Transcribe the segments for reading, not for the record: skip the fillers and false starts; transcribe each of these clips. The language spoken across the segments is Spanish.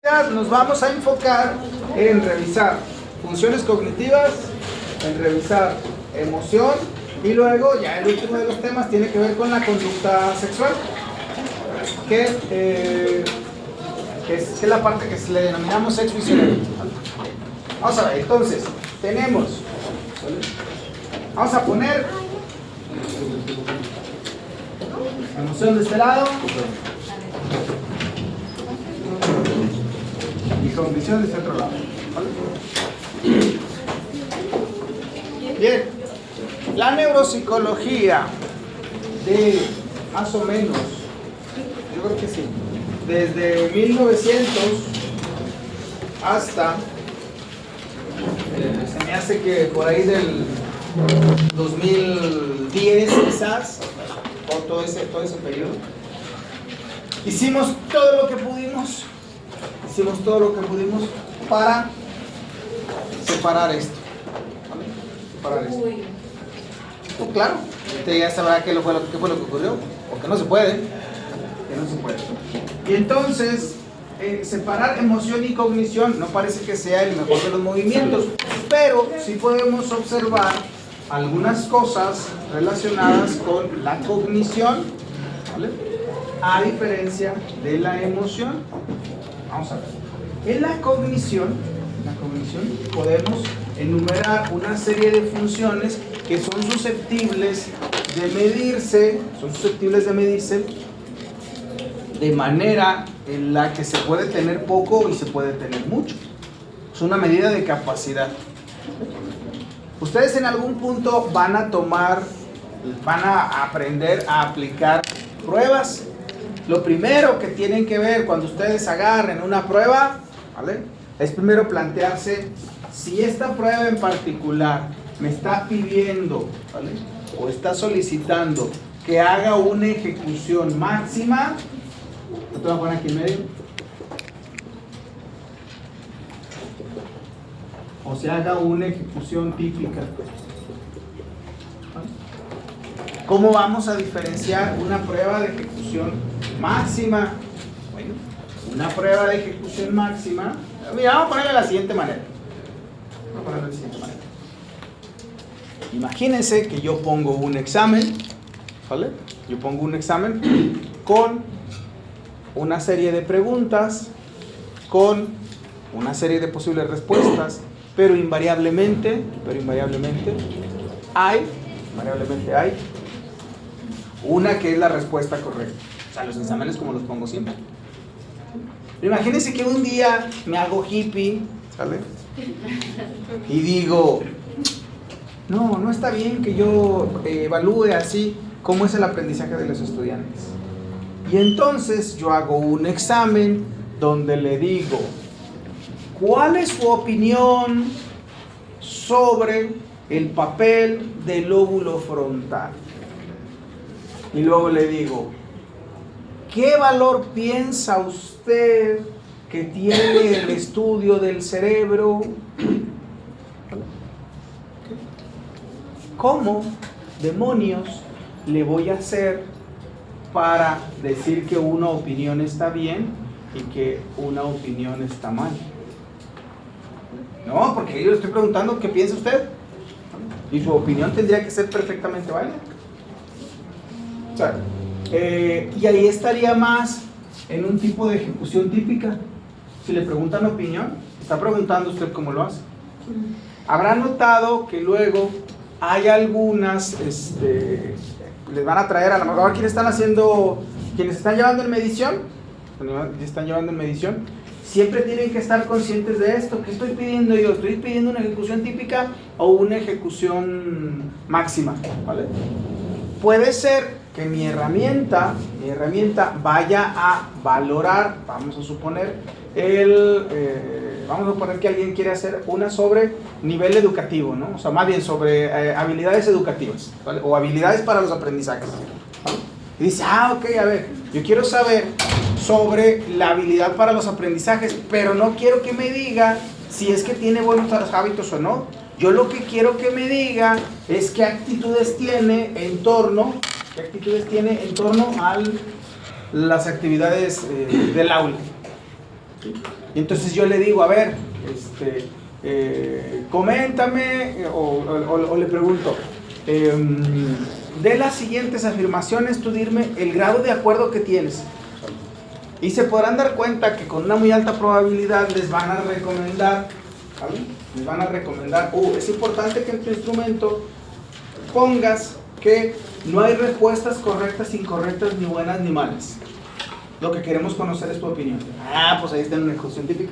Nos vamos a enfocar en revisar funciones cognitivas, en revisar emoción y luego ya el último de los temas tiene que ver con la conducta sexual, que es la parte que le denominamos sexo y cerebro. Vamos a ver, entonces vamos a poner emoción de este lado y cognición de este otro lado, ¿vale? Bien, la neuropsicología de más o menos, yo creo que sí, desde 1900 hasta se me hace que por ahí del 2010 quizás, o todo ese periodo, hicimos todo lo que pudimos para separar esto, ¿vale? Separar esto. Pues claro, usted ya sabrá qué fue lo que ocurrió, o que no se puede, Y entonces, separar emoción y cognición no parece que sea el mejor de los movimientos, pero sí podemos observar algunas cosas relacionadas con la cognición, ¿vale? A diferencia de la emoción. Vamos a ver. En la cognición podemos enumerar una serie de funciones que son susceptibles de medirse de manera en la que se puede tener poco y se puede tener mucho. Es una medida de capacidad. Ustedes en algún punto van a aprender a aplicar pruebas. Lo primero que tienen que ver cuando ustedes agarren una prueba, ¿vale?, es primero plantearse si esta prueba en particular me está pidiendo, ¿vale?, o está solicitando que haga una ejecución máxima. ¿No te voy a poner aquí en medio? O se haga una ejecución típica. ¿Cómo vamos a diferenciar una prueba de ejecución máxima? Bueno, una prueba de ejecución máxima, mira, vamos a ponerla de la siguiente manera. Imagínense que yo pongo un examen, ¿vale? Yo pongo un examen con una serie de preguntas, con una serie de posibles respuestas, pero invariablemente hay una que es la respuesta correcta. O sea, los exámenes como los pongo siempre. Pero imagínense que un día me hago hippie, ¿sale? Y digo, no está bien que yo evalúe así cómo es el aprendizaje de los estudiantes. Y entonces yo hago un examen donde le digo, ¿cuál es su opinión sobre el papel del lóbulo frontal? Y luego le digo, ¿qué valor piensa usted que tiene el estudio del cerebro? ¿Cómo demonios le voy a hacer para decir que una opinión está bien y que una opinión está mal? No, porque yo le estoy preguntando qué piensa usted y su opinión tendría que ser perfectamente válida. O sea, y ahí estaría más en un tipo de ejecución típica. Si le preguntan opinión, está preguntando usted cómo lo hace. Habrá notado que luego hay algunas, les van a traer a lo mejor quienes están llevando en medición, siempre tienen que estar conscientes de esto. ¿Qué estoy pidiendo yo? ¿Estoy pidiendo una ejecución típica o una ejecución máxima? ¿Vale? Puede ser que mi herramienta vaya a valorar, vamos a suponer que alguien quiere hacer una sobre nivel educativo, ¿no? O sea, más bien sobre habilidades educativas, ¿vale?, o habilidades para los aprendizajes, ¿vale? Y dice, ok, a ver, yo quiero saber sobre la habilidad para los aprendizajes, pero no quiero que me diga si es que tiene buenos hábitos o no. Yo lo que quiero que me diga es qué actitudes tiene en torno a las actividades del aula. ¿sí? Y entonces yo le digo, a ver, coméntame, o le pregunto, de las siguientes afirmaciones, tú dime el grado de acuerdo que tienes. Y se podrán dar cuenta que con una muy alta probabilidad les van a recomendar, ¿vale? Les van a recomendar, es importante que en tu instrumento pongas que no hay respuestas correctas, incorrectas, ni buenas ni malas. Lo que queremos conocer es tu opinión. Pues ahí está en una ejecución típica.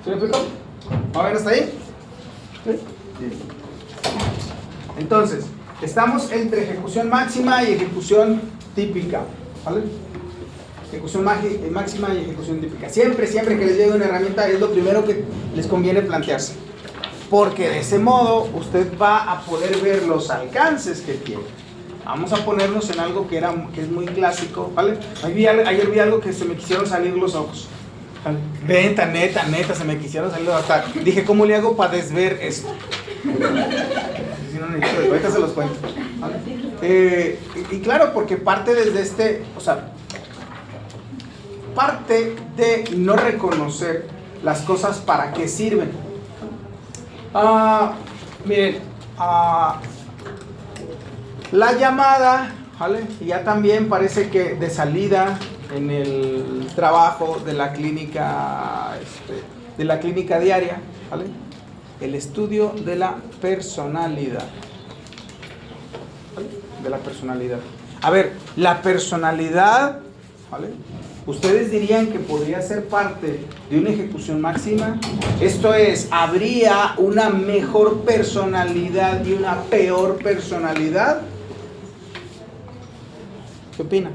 ¿Se me explicó? ¿Va a ver hasta ahí? ¿Sí? Bien. Entonces, estamos entre ejecución máxima y ejecución típica, ¿vale? Ejecución máxima y ejecución típica. Siempre que les llegue una herramienta es lo primero que les conviene plantearse. Porque de ese modo usted va a poder ver los alcances que tiene. Vamos a ponernos en algo que es muy clásico, ¿vale? Ayer vi algo que se me quisieron salir los ojos. Neta, se me quisieron salir los ojos. Dije, ¿cómo le hago para desver esto? Si no necesito, ahorita se los cuento, ¿vale? Y claro, porque parte desde parte de no reconocer las cosas para qué sirven. Miren, la llamada, ¿vale? Ya también parece que de salida en el trabajo de la clínica, diaria, ¿vale? El estudio de la personalidad, ¿vale? De la personalidad. A ver, la personalidad, ¿vale? ¿Ustedes dirían que podría ser parte de una ejecución máxima? Esto es, ¿habría una mejor personalidad y una peor personalidad? ¿Qué opinan?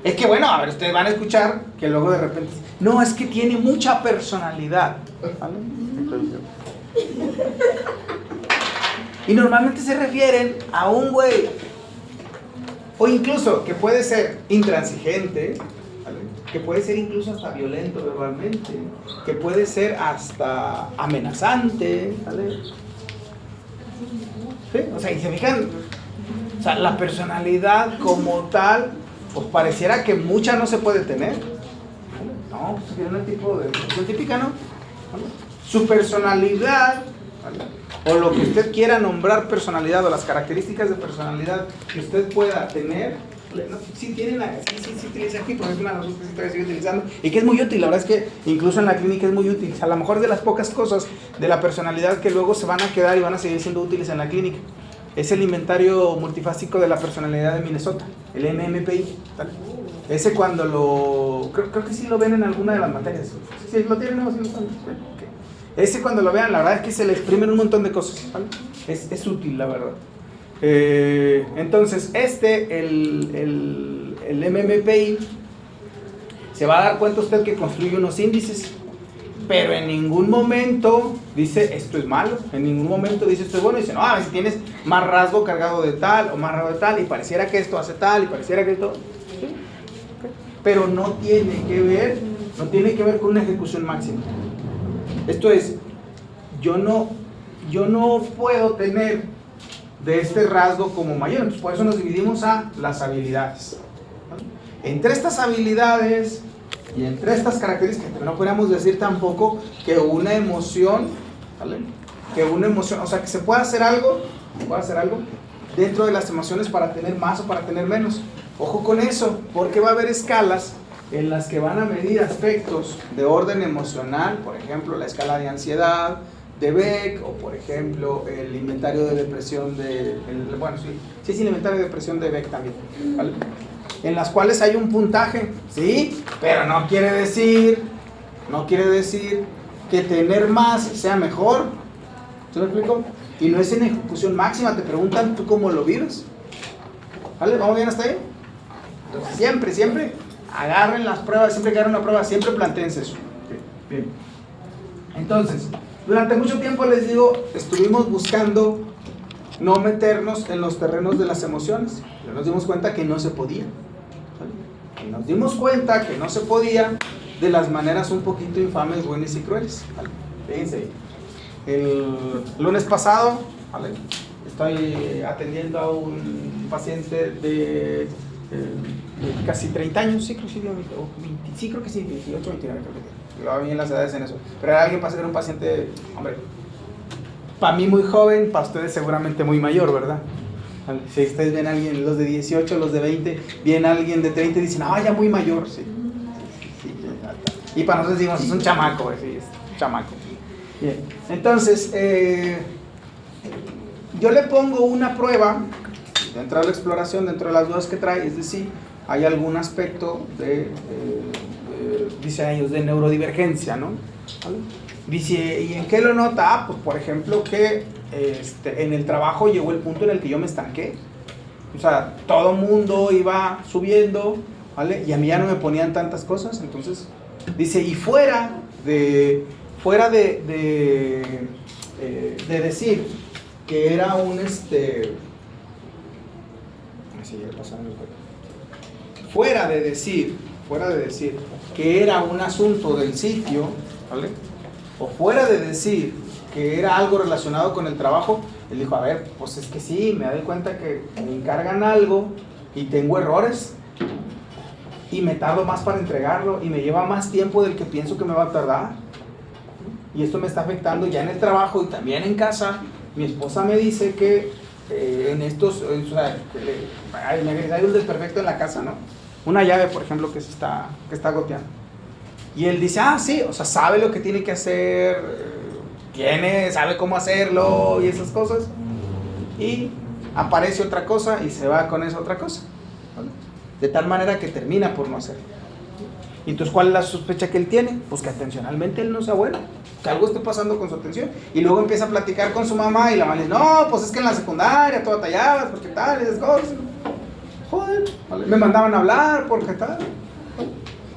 Es que bueno, a ver, ustedes van a escuchar que luego de repente, no, es que tiene mucha personalidad, ¿vale? Y normalmente se refieren a un güey, o incluso que puede ser intransigente, ¿vale? Que puede ser incluso hasta violento verbalmente, que puede ser hasta amenazante, ¿vale? ¿Sí? O sea, y se fijan, o sea, la personalidad como tal, pues pareciera que mucha no se puede tener. No, pues tiene un tipo de ejecución típica, ¿no? ¿Vale? Su personalidad, ¿vale? O lo que usted quiera nombrar personalidad, o las características de personalidad que usted pueda tener, sí utiliza aquí, porque es una de las cosas que sigue utilizando y que es muy útil. La verdad es que incluso en la clínica es muy útil. A lo mejor de las pocas cosas de la personalidad que luego se van a quedar y van a seguir siendo útiles en la clínica es el inventario multifásico de la personalidad de Minnesota, el MMPI, ¿vale? Ese cuando creo que sí lo ven en alguna de las materias. Sí, lo tienen, no, sí lo están. Okay. Ese cuando lo vean, la verdad es que se le exprimen un montón de cosas, ¿vale? Es útil, la verdad. Entonces, el MMPI, se va a dar cuenta usted que construye unos índices, pero en ningún momento dice esto es malo, en ningún momento dice esto es bueno. Dice, no, a ver, si tienes más rasgo cargado de tal o más rasgo de tal, y pareciera que esto hace tal, y pareciera que esto... ¿sí? Okay. Pero no tiene que ver con una ejecución máxima. Esto es, yo no puedo tener de este rasgo como mayor. Entonces, por eso nos dividimos a las habilidades, ¿vale? Entre estas habilidades y entre estas características, no podríamos decir tampoco que una emoción, ¿vale? Que una emoción, o sea, que se pueda hacer algo dentro de las emociones para tener más o para tener menos. Ojo con eso, porque va a haber escalas en las que van a medir aspectos de orden emocional, por ejemplo, la escala de ansiedad de Beck, o por ejemplo, el inventario de depresión el inventario de depresión de Beck también, ¿vale? En las cuales hay un puntaje, sí, pero no quiere decir que tener más sea mejor. ¿Se lo explico? Y no es en ejecución máxima, te preguntan tú cómo lo vives, ¿vale? ¿Vamos bien hasta ahí? Entonces, siempre agarren las pruebas, siempre que hagan una prueba, siempre plantéense eso. Bien. Entonces, durante mucho tiempo les digo, estuvimos buscando no meternos en los terrenos de las emociones, pero nos dimos cuenta que no se podía, ¿vale? Y nos dimos cuenta que no se podía de las maneras un poquito infames, buenas y crueles, ¿vale? Fíjense ahí. El lunes pasado, ¿vale? Estoy atendiendo a un paciente casi 30 años, sí, creo que sí, sí, creo que sí, 28, 29, creo que lo bien las edades en eso. Pero era alguien, era un paciente, hombre, para mí muy joven, para ustedes seguramente muy mayor, ¿verdad? Si ustedes ven a alguien, los de 18, los de 20, viene alguien de 30 y dicen, ya muy mayor, sí. Y para nosotros decimos, es un chamaco, sí, es un chamaco. Bien, entonces, yo le pongo una prueba dentro de la exploración, dentro de las dudas que trae, es decir, hay algún aspecto dice ellos, de neurodivergencia, ¿no? ¿Vale? Dice, ¿y en qué lo nota? Pues por ejemplo que en el trabajo llegó el punto en el que yo me estanqué. O sea, todo mundo iba subiendo, ¿vale? Y a mí ya no me ponían tantas cosas, entonces, dice, y fuera de decir que era un fuera de decir que era un asunto del sitio, ¿vale? O fuera de decir que era algo relacionado con el trabajo, él dijo, a ver, pues es que sí, me doy cuenta que me encargan algo y tengo errores y me tardo más para entregarlo y me lleva más tiempo del que pienso que me va a tardar. Y esto me está afectando ya en el trabajo y también en casa. Mi esposa me dice que en estos, o sea, hay un desperfecto en la casa, ¿no? Una llave, por ejemplo, que está goteando. Y él dice, sí, o sea, sabe lo que tiene que hacer, sabe cómo hacerlo y esas cosas. Y aparece otra cosa y se va con esa otra cosa, ¿vale? De tal manera que termina por no hacerlo. Y entonces, ¿cuál es la sospecha que él tiene? Pues que atencionalmente él no sea bueno, que algo esté pasando con su atención. Y luego empieza a platicar con su mamá y la mamá le dice, no, pues es que en la secundaria tú batallabas, porque tal, y esas cosas. Joder, ¿vale? Me mandaban a hablar, porque tal.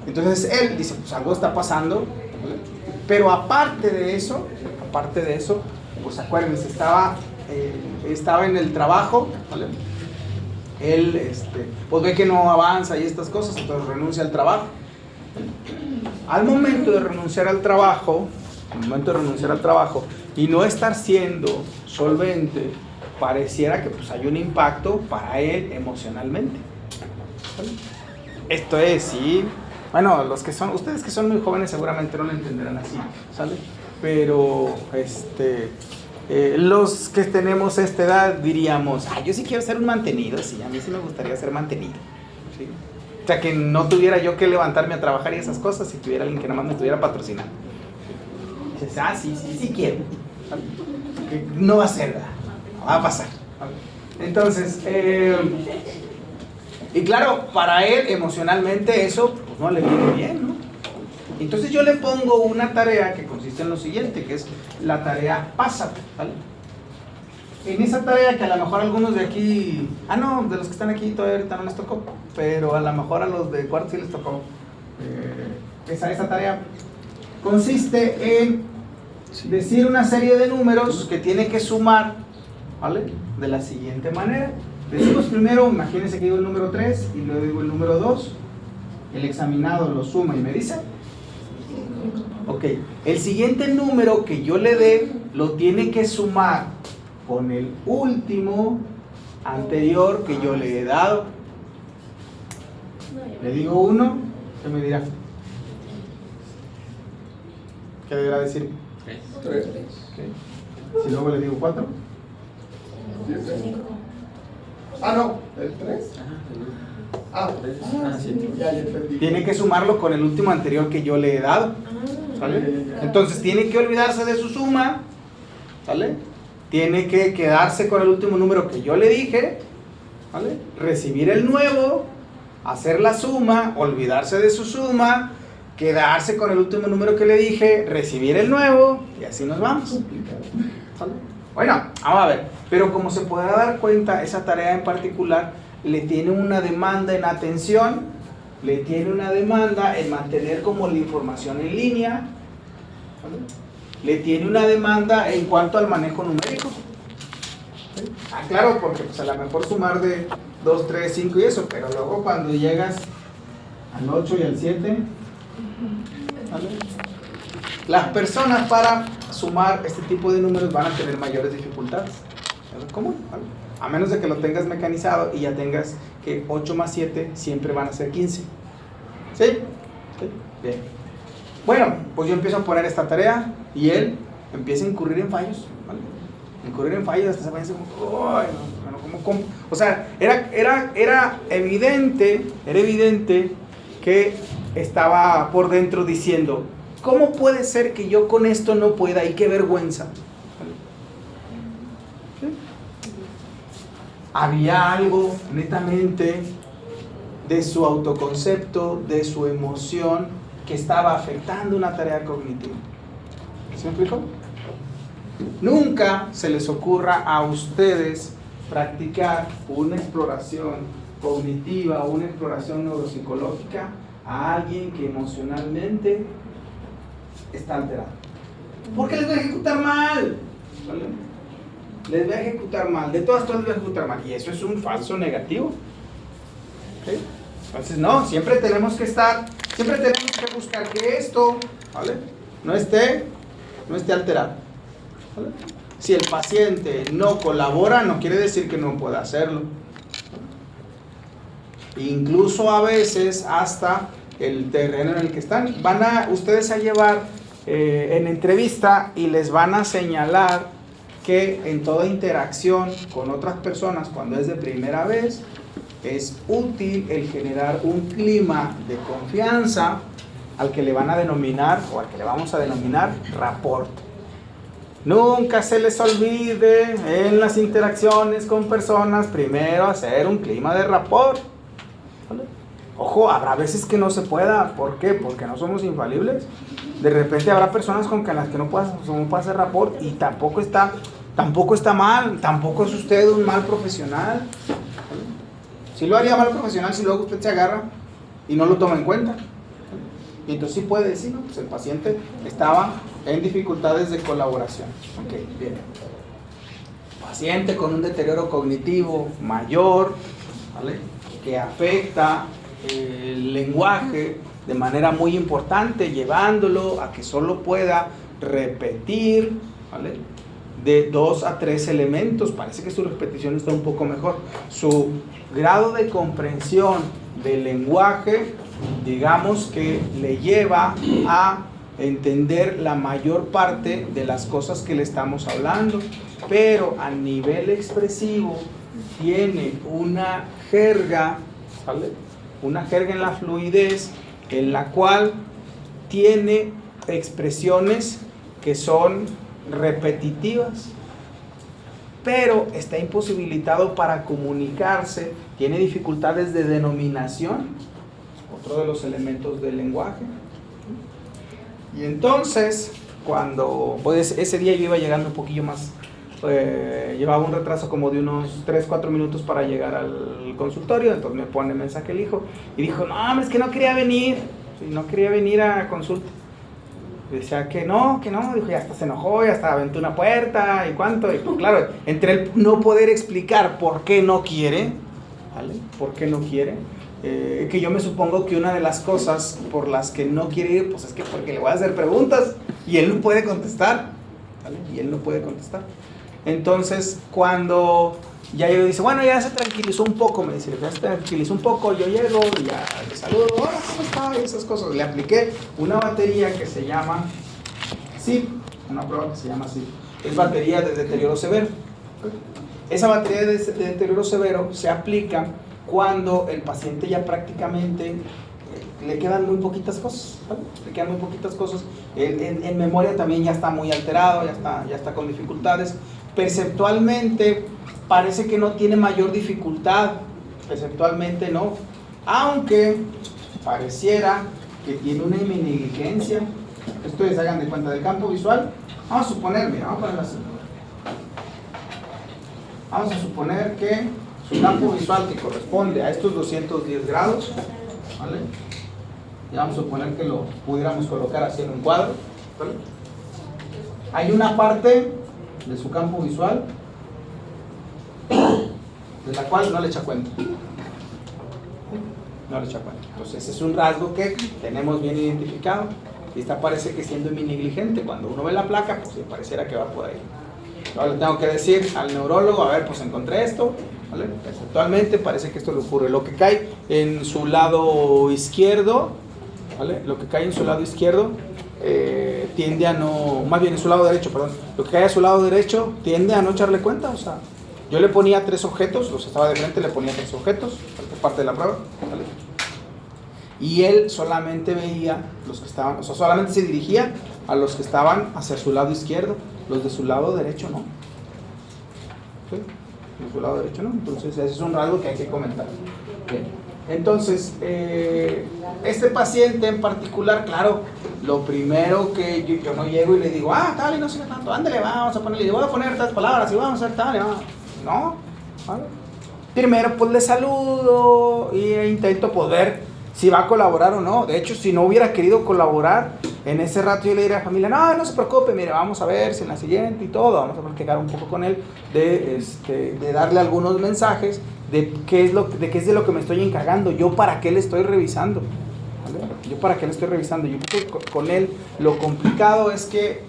Entonces él dice, pues algo está pasando, ¿vale? Pero aparte de eso, pues acuérdense, estaba en el trabajo, ¿vale? Él pues ve que no avanza y estas cosas, entonces renuncia al trabajo. Al momento de renunciar al trabajo y no estar siendo solvente, pareciera que pues hay un impacto para él emocionalmente, ¿vale? Esto es, sí. Bueno, ustedes que son muy jóvenes seguramente no lo entenderán así, ¿sale? Pero, los que tenemos esta edad diríamos, yo sí quiero ser un mantenido, sí, a mí sí me gustaría ser mantenido, ¿sí? O sea, que no tuviera yo que levantarme a trabajar y esas cosas, si tuviera alguien que nada más me estuviera patrocinando. Dices, sí quiero, ¿vale? Que no va a ser, ¿verdad? No va a pasar, ¿vale? Entonces, y claro, para él emocionalmente eso pues no le viene bien, ¿no? Entonces yo le pongo una tarea que consiste en lo siguiente, que es la tarea pásate, ¿vale? En esa tarea que a lo mejor algunos de aquí, no, de los que están aquí todavía ahorita no les tocó, pero a lo mejor a los de cuarto sí les tocó. Esa tarea consiste en decir una serie de números que tiene que sumar, ¿vale? De la siguiente manera. Decimos primero, imagínense que digo el número 3 y luego digo el número 2. El examinado lo suma y me dice. Ok, el siguiente número que yo le dé lo tiene que sumar con el último anterior que yo le he dado. Le digo 1, ¿qué me dirá? ¿Qué deberá decir? 3. Okay. Si luego le digo 4. No, el 3. Tiene que sumarlo con el último anterior que yo le he dado, ¿sale? Entonces tiene que olvidarse de su suma, ¿sale? Tiene que quedarse con el último número que yo le dije, ¿vale? Recibir el nuevo, hacer la suma, olvidarse de su suma, quedarse con el último número que le dije, recibir el nuevo, y así nos vamos, ¿sale? Bueno, vamos a ver, pero como se podrá dar cuenta, esa tarea en particular le tiene una demanda en atención, le tiene una demanda en mantener como la información en línea, ¿vale? Le tiene una demanda en cuanto al manejo numérico, ¿sí? Claro, porque pues a lo mejor sumar de 2, 3, 5 y eso, pero luego cuando llegas al 8 y al 7, ¿vale? Las personas para sumar este tipo de números van a tener mayores dificultades, ¿es común? ¿Vale? A menos de que lo tengas mecanizado y ya tengas que 8 más 7 siempre van a ser 15. ¿Sí? ¿Sí? Bien. Bueno, pues yo empiezo a poner esta tarea y él empieza a incurrir en fallos, ¿vale? Incurrir en fallos hasta se va a decir, ¡ay, no! ¿Cómo? O sea, era evidente que estaba por dentro diciendo, ¿cómo puede ser que yo con esto no pueda? Y qué vergüenza. ¿Sí? Había algo netamente de su autoconcepto, de su emoción, que estaba afectando una tarea cognitiva. ¿Se me explicó? Nunca se les ocurra a ustedes practicar una exploración cognitiva o una exploración neuropsicológica a alguien que emocionalmente está alterado. Porque les va a ejecutar mal. ¿Vale? Les va a ejecutar mal. De todas les va a ejecutar mal. Y eso es un falso negativo. ¿Okay? Entonces, no, siempre tenemos que buscar que esto, ¿vale? no esté alterado. ¿Vale? Si el paciente no colabora, no quiere decir que no pueda hacerlo. Incluso a veces hasta el terreno en el que están. Van a ustedes a llevar en entrevista y les van a señalar que en toda interacción con otras personas, cuando es de primera vez, es útil el generar un clima de confianza al que le van a denominar, o al que le vamos a denominar, rapport. Nunca se les olvide en las interacciones con personas, primero hacer un clima de rapport. ¿Vale? Ojo, habrá veces que no se pueda. ¿Por qué? Porque no somos infalibles. De repente habrá personas con las que no pueda hacer rapport y tampoco está mal, tampoco es usted un mal profesional. ¿Vale? Sí lo haría mal profesional si luego usted se agarra y no lo toma en cuenta. Y entonces sí puede decir, ¿no? Pues el paciente estaba en dificultades de colaboración. Ok, bien. Paciente con un deterioro cognitivo mayor, ¿vale? Que afecta el lenguaje de manera muy importante, llevándolo a que solo pueda repetir, ¿vale? De 2 a 3 elementos. Parece que su repetición está un poco mejor. Su grado de comprensión del lenguaje, digamos que le lleva a entender la mayor parte de las cosas que le estamos hablando, pero a nivel expresivo tiene una jerga, ¿vale? Una jerga en la fluidez, en la cual tiene expresiones que son repetitivas, pero está imposibilitado para comunicarse, tiene dificultades de denominación, otro de los elementos del lenguaje. Y entonces, cuando pues ese día yo iba llegando un poquillo más, llevaba un retraso como de unos 3-4 minutos para llegar al consultorio, entonces me pone mensaje el hijo y dijo, no, es que no quería venir a consulta. Decía que no, dijo, ya hasta se enojó, ya hasta aventó una puerta y cuánto, y pues, claro, entre el no poder explicar por qué no quiere, ¿vale? ¿Por qué no quiere? Que yo me supongo que una de las cosas por las que no quiere ir, pues es que porque le voy a hacer preguntas y él no puede contestar, ¿vale? Y él no puede contestar. Entonces, cuando ya yo dice, bueno, ya se tranquilizó un poco, me dice, ya se tranquilizó un poco, yo llego y ya le saludo, hola, ¿cómo está? Y esas cosas. Le apliqué una batería que se llama SIP, una prueba que se llama SIP. Es batería de deterioro severo. Esa batería de deterioro severo se aplica cuando el paciente ya prácticamente le quedan muy poquitas cosas, ¿vale? Le quedan muy poquitas cosas. En memoria también ya está muy alterado, ya está con dificultades. Perceptualmente parece que no tiene mayor dificultad, perceptualmente no, aunque pareciera que tiene una heminegligencia. Ustedes hagan de cuenta del campo visual. Vamos a suponer, mira, vamos a ponerlo así. Vamos a suponer que su campo visual, que corresponde a estos 210 grados, ¿vale? Y vamos a suponer que lo pudiéramos colocar así en un cuadro, ¿vale? Hay una parte de su campo visual de la cual no le echa cuenta. No le echa cuenta. Entonces ese es un rasgo que tenemos bien identificado. Y esta parece que siendo mi negligente, cuando uno ve la placa, pues pareciera que va por ahí. Ahora le tengo que decir al neurólogo, a ver, pues encontré esto, ¿vale? Actualmente parece que esto le ocurre. Lo que cae en su lado izquierdo, ¿vale? Lo que cae en su lado izquierdo tiende a no, más bien en su lado derecho, perdón. Lo que cae a su lado derecho tiende a no echarle cuenta, o sea, yo le ponía 3 objetos, los estaba de frente, le ponía 3 objetos, parte de la prueba, ¿vale? Y él solamente veía los que estaban, o sea, solamente se dirigía a los que estaban hacia su lado izquierdo, los de su lado derecho no. ¿Sí? De su lado derecho no. Entonces, ese es un rasgo que hay que comentar. Bien. Entonces, este paciente en particular, claro, lo primero que yo no llego y le digo, tal y no sé qué tanto, ándale, vamos a ponerle, voy a poner estas palabras y vamos a hacer tal y vamos. No, ¿vale? Primero pues le saludo e intento poder si va a colaborar o no. De hecho, si no hubiera querido colaborar, en ese rato yo le diría a la familia, no se preocupe, mire, vamos a ver si en la siguiente y todo, vamos a platicar un poco con él, de darle algunos mensajes, de qué es de lo que me estoy encargando, yo para qué le estoy revisando, ¿vale? Yo para qué le estoy revisando, yo con él, lo complicado es que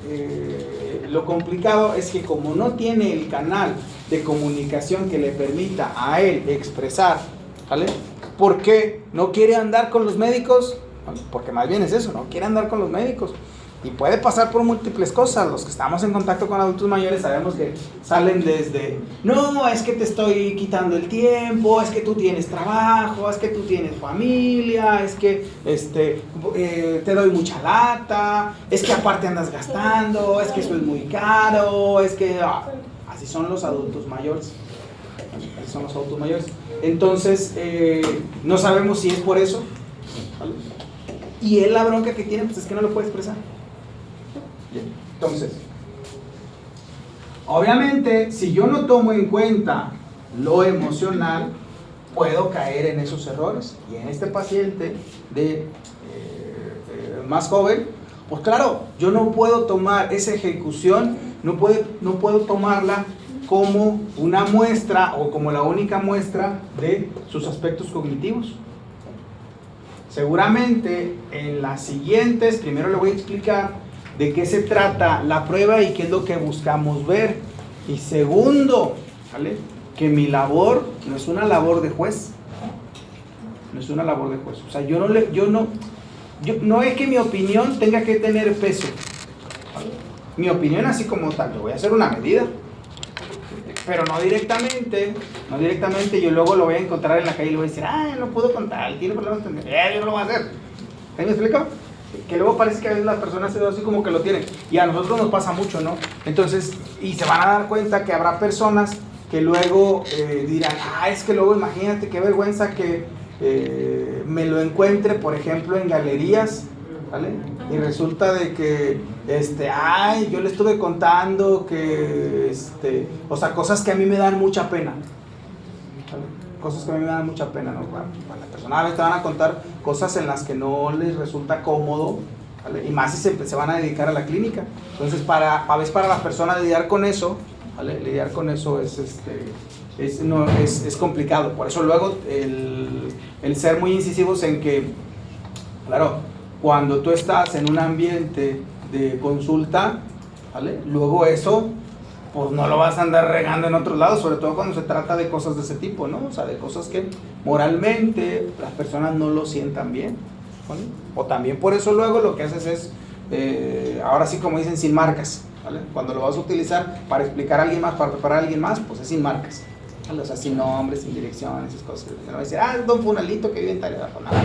como no tiene el canal de comunicación que le permita a él expresar, ¿vale? ¿Por qué no quiere andar con los médicos? Porque más bien es eso, no quiere andar con los médicos. Y puede pasar por múltiples cosas. Los que estamos en contacto con adultos mayores sabemos que salen desde, no, es que te estoy quitando el tiempo, es que tú tienes trabajo, es que tú tienes familia, es que te doy mucha lata, es que aparte andas gastando, es que eso es muy caro, es que... así son los adultos mayores. Así son los adultos mayores. Entonces, no sabemos si es por eso, ¿vale? Y él la bronca que tiene, pues es que no lo puede expresar. Bien. Entonces, obviamente, si yo no tomo en cuenta lo emocional, puedo caer en esos errores. Y en este paciente más joven, pues claro, yo no puedo tomar esa ejecución, no puedo tomarla como una muestra o como la única muestra de sus aspectos cognitivos. Seguramente en las siguientes, primero le voy a explicar de qué se trata la prueba y qué es lo que buscamos ver. Y segundo, ¿vale? Que mi labor no es una labor de juez. No es una labor de juez. O sea, no es que mi opinión tenga que tener peso, ¿vale? Mi opinión así como tal, yo voy a hacer una medida. Pero no directamente, yo luego lo voy a encontrar en la calle y le voy a decir, no puedo contar, tiene problemas de entender, yo no lo voy a hacer. ¿Me explico? Que luego parece que a veces las personas así como que lo tienen, y a nosotros nos pasa mucho, ¿no? Entonces, y se van a dar cuenta que habrá personas que luego dirán, es que luego imagínate qué vergüenza que me lo encuentre, por ejemplo, en galerías, ¿vale? Y resulta de que, yo le estuve contando que, o sea, cosas que a mí me dan mucha pena, ¿vale? Cosas que a mí me dan mucha pena, ¿no? Para la persona a veces te van a contar cosas en las que no les resulta cómodo, ¿vale? Y más si se van a dedicar a la clínica. Entonces, a veces para las personas lidiar con eso, ¿vale? Lidiar con eso es complicado. Por eso luego el ser muy incisivos en que, claro, cuando tú estás en un ambiente de consulta, ¿vale? Luego eso, pues no lo vas a andar regando en otros lados, sobre todo cuando se trata de cosas de ese tipo, ¿no? O sea, de cosas que moralmente las personas no lo sientan bien, ¿vale? O también por eso luego lo que haces es, ahora sí como dicen, sin marcas, ¿vale? Cuando lo vas a utilizar para explicar a alguien más, para preparar a alguien más, pues es sin marcas, ¿vale? O sea, sin nombres, sin dirección, esas cosas. No va a decir, don Funalito que vive en tal, pues nada,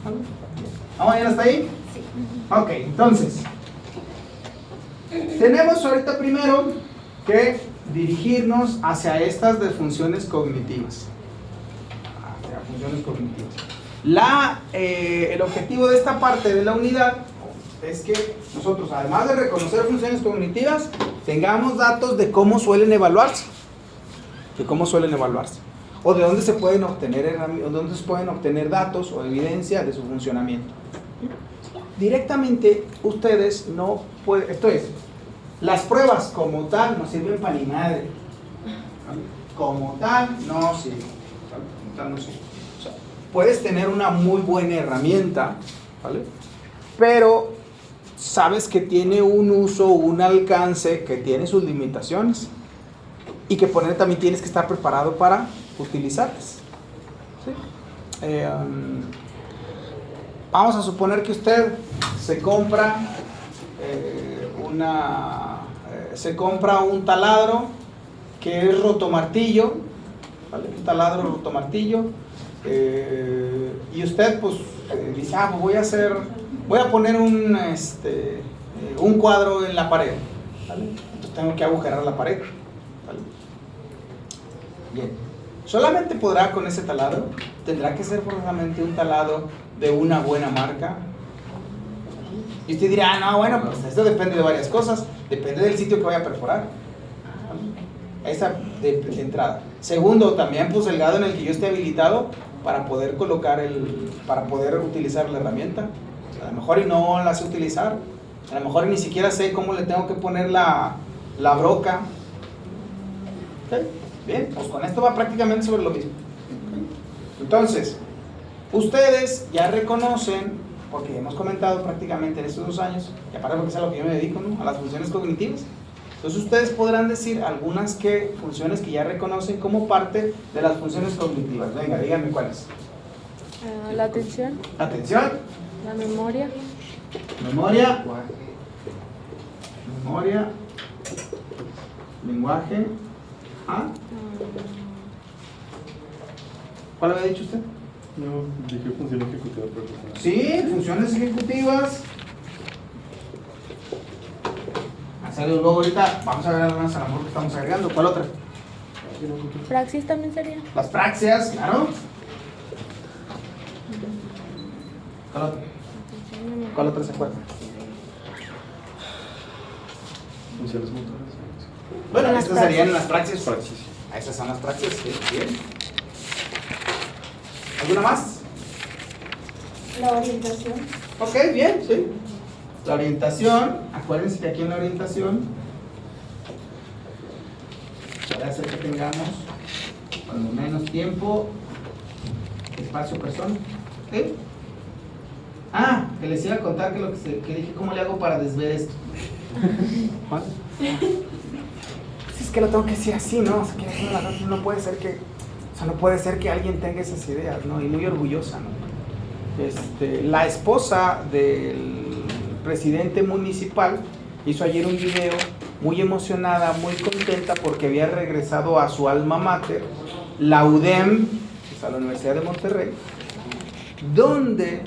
¿vale? ¿Vamos a ir hasta ahí? Sí. Ok, entonces, tenemos ahorita primero que dirigirnos hacia estas disfunciones cognitivas. Hacia funciones cognitivas. El objetivo de esta parte de la unidad es que nosotros, además de reconocer funciones cognitivas, tengamos datos de cómo suelen evaluarse. O de dónde se pueden obtener datos o evidencia de su funcionamiento. Directamente ustedes no pueden, esto es, las pruebas como tal no sirven para ni madre, ¿vale? Como tal no sirven, ¿vale? Como tal no sirven. O sea, puedes tener una muy buena herramienta, ¿vale? Pero sabes que tiene un uso, un alcance, que tiene sus limitaciones y que por ende también tienes que estar preparado para utilizarlas. ¿Sí? Vamos a suponer que usted se compra un taladro que es rotomartillo, ¿vale? Un taladro rotomartillo, y usted pues dice, pues voy a poner un cuadro en la pared, ¿vale? Entonces tengo que agujerar la pared, ¿vale? Bien, solamente podrá con ese taladro, tendrá que ser forzosamente un taladro de una buena marca. Y usted dirá, no, bueno, pues esto depende de varias cosas, depende del sitio que vaya a perforar. Esa de entrada. Segundo, también pues el grado en el que yo esté habilitado para poder para poder utilizar la herramienta. A lo mejor y no la sé utilizar, a lo mejor y ni siquiera sé cómo le tengo que poner la broca. ¿Okay? Bien, pues con esto va prácticamente sobre lo mismo. Entonces, ustedes ya reconocen, porque hemos comentado prácticamente en estos 2 años, y aparte porque es a lo que yo me dedico, ¿no? A las funciones cognitivas. Entonces ustedes podrán decir algunas funciones que ya reconocen como parte de las funciones cognitivas. Venga, díganme cuáles. La atención. Atención. La memoria. Memoria. Memoria. Lenguaje. ¿Cuál había dicho usted? No, dije función ejecutiva profesional. Sí, funciones ejecutivas. Luego ahorita vamos a ver algunas a lo mejor que estamos agregando. ¿Cuál otra? Praxis también sería. Las praxias, claro. ¿Cuál otra? ¿Cuál otra se acuerda? Funciones motoras. Bueno, Las estas serían las praxias. Praxis. Esas son las praxias. Bien. ¿Alguna más? La orientación. Ok, bien, sí. La orientación, acuérdense que aquí en la orientación puede hacer que tengamos cuando menos tiempo, espacio, persona. ¿Sí? Que les iba a contar que que dije, ¿cómo le hago para desver esto? ¿Cuál? Es que lo tengo que decir así, ¿no? O sea, que no puede ser que, no puede ser que alguien tenga esas ideas, ¿no? Y muy orgullosa, ¿no? La esposa del presidente municipal hizo ayer un video muy emocionada, muy contenta porque había regresado a su alma mater, la UDEM, que es a la Universidad de Monterrey, donde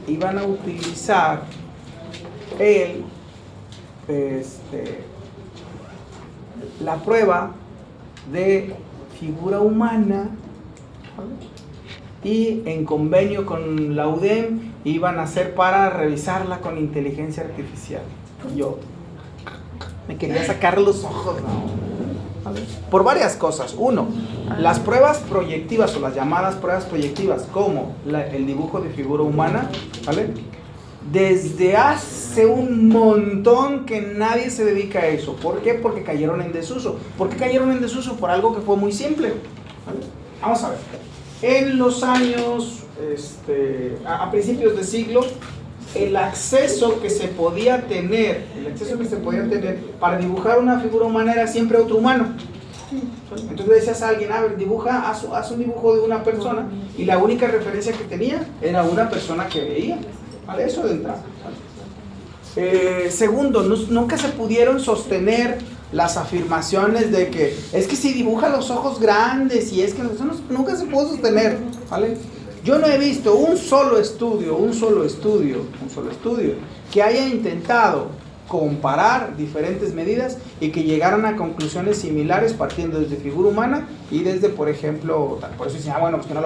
iban a utilizar la prueba de figura humana, ¿vale? Y en convenio con la UDEM iban a hacer para revisarla con inteligencia artificial. Yo me quería sacar los ojos, ¿no? ¿Vale? Por varias cosas. Uno, las pruebas proyectivas o las llamadas pruebas proyectivas, como el dibujo de figura humana, ¿vale? Desde hace un montón que nadie se dedica a eso. ¿Por qué? Porque cayeron en desuso. ¿Por qué cayeron en desuso? Por algo que fue muy simple, ¿vale? Vamos a ver. En los años, a principios de siglo, el acceso que se podía tener para dibujar una figura humana era siempre otro humano. Entonces le decías a alguien, a ver, haz un dibujo de una persona, y la única referencia que tenía era una persona que veía, ¿vale? Eso de entrada. Segundo, nunca se pudieron sostener las afirmaciones de que es que si dibuja los ojos grandes y es que eso nunca se pudo sostener, ¿vale? Yo no he visto un solo estudio que haya intentado comparar diferentes medidas y que llegaran a conclusiones similares partiendo desde figura humana y desde, por ejemplo, por eso dicen, bueno, pues que no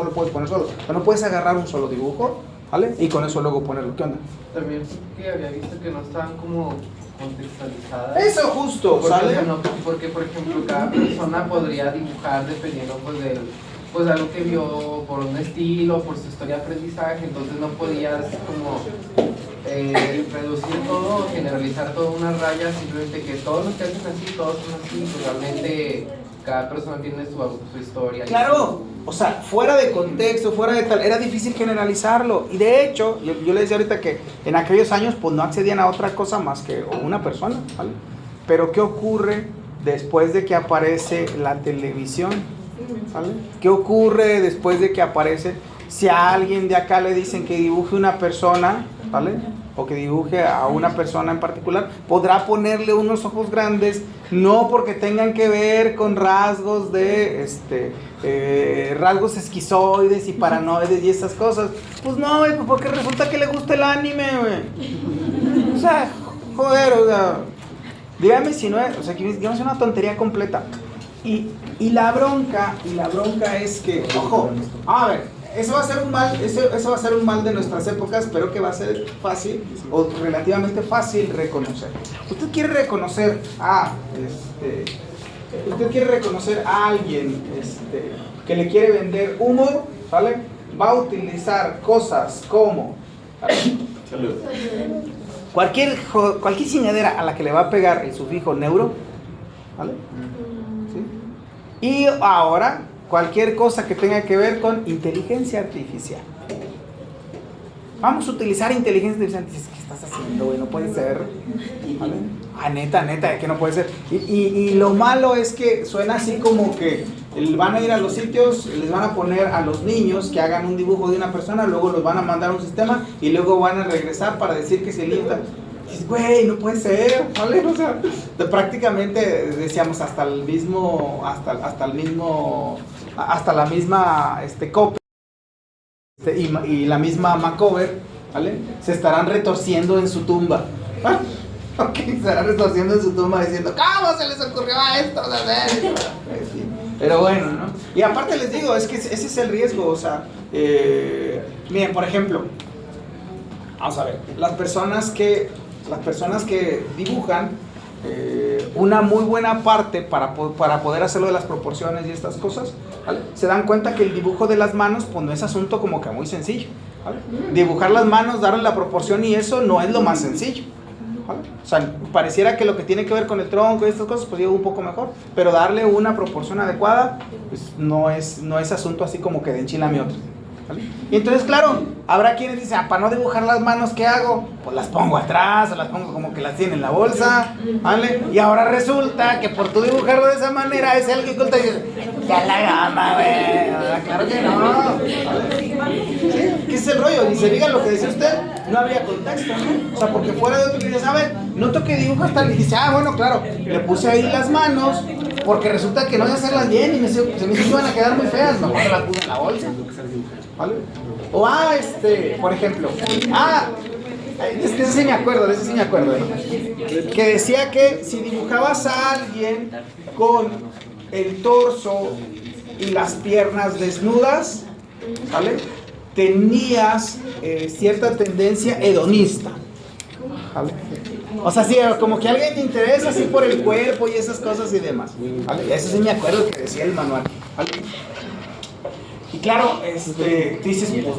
lo puedes poner solo, no puedes agarrar un solo dibujo, ¿vale? Y con eso luego ponerlo. ¿Qué onda? También que había visto que no estaban como contextualizadas. Eso justo, porque, ¿sale? Bueno, porque por ejemplo cada persona podría dibujar dependiendo pues algo que vio por un estilo, por su historia de aprendizaje, entonces no podías como reducir todo, generalizar toda una raya, simplemente que todos los que hacen así, todos son así, pues realmente cada persona tiene su historia. Claro, o sea, fuera de contexto, fuera de tal, era difícil generalizarlo. Y de hecho, yo le decía ahorita que en aquellos años pues no accedían a otra cosa más que una persona, ¿vale? Pero ¿qué ocurre después de que aparece la televisión? ¿Vale? ¿Qué ocurre después de que aparece? Si a alguien de acá le dicen que dibuje una persona, ¿vale? O que dibuje a una persona en particular, podrá ponerle unos ojos grandes, no porque tengan que ver con rasgos de rasgos esquizoides y paranoides y esas cosas. Pues no, güey, pues porque resulta que le gusta el anime, güey. O sea, joder, o sea, dígame si no es, o sea, que digamos una tontería completa. Y la bronca es que, ojo, a ver, eso va a ser un mal de nuestras épocas, pero que va a ser fácil o relativamente fácil reconocer. Usted quiere reconocer a alguien que le quiere vender humo, ¿vale? Va a utilizar cosas como, ¿vale? Salud. Cualquier chingadera a la que le va a pegar el sufijo neuro, ¿vale? ¿Sí? Y ahora cualquier cosa que tenga que ver con inteligencia artificial. Vamos a utilizar inteligencia artificial. Dices, ¿qué estás haciendo, güey? No puede ser. ¿Vale? Ah, neta, que no puede ser. Y lo malo es que suena así como que van a ir a los sitios, les van a poner a los niños que hagan un dibujo de una persona, luego los van a mandar a un sistema y luego van a regresar para decir que se linda. Dices, güey, no puede ser, ¿vale? O sea, prácticamente decíamos hasta la misma copia y la misma Macover, ¿vale? Se estarán retorciendo en su tumba. Ok, se estarán retorciendo en su tumba diciendo, ¿cómo se les ocurrió a estos hacer? Pero bueno, ¿no? Y aparte les digo, es que ese es el riesgo, o sea, miren, por ejemplo, vamos a ver, las personas que dibujan, una muy buena parte para poder hacerlo de las proporciones y estas cosas, ¿vale? Se dan cuenta que el dibujo de las manos pues no es asunto como que muy sencillo, ¿vale? Dibujar las manos, darle la proporción y eso no es lo más sencillo, ¿vale? O sea, pareciera que lo que tiene que ver con el tronco y estas cosas pues lleva un poco mejor, pero darle una proporción adecuada pues no es asunto así como que de enchilame otro, ¿vale? Y entonces, claro, habrá quienes dicen, para no dibujar las manos, ¿qué hago? Pues las pongo atrás, o las pongo como que las tiene en la bolsa, ¿vale? Y ahora resulta que por tú dibujarlo de esa manera, es el que oculta y dice, ya la gama, güey. Claro que no, ¿vale? ¿Sí? ¿Qué es el rollo? Y se diga lo que decía usted, no habría contexto, ¿no? O sea, porque fuera de otro que dice, a ver, noto que dibujas tal, y dice, bueno, claro, le puse ahí las manos, porque resulta que no voy a hacerlas bien y se me hizo que iban a quedar muy feas, mejor se las puse en la bolsa, ¿vale? O por ejemplo, de ese sí me acuerdo, ¿no? Que decía que si dibujabas a alguien con el torso y las piernas desnudas, ¿vale? Tenías cierta tendencia hedonista, ¿vale? O sea, sí, como que a alguien te interesa así por el cuerpo y esas cosas y demás, ¿vale? Eso sí me acuerdo que decía el manual, ¿vale? Y claro, tú dices, pues no.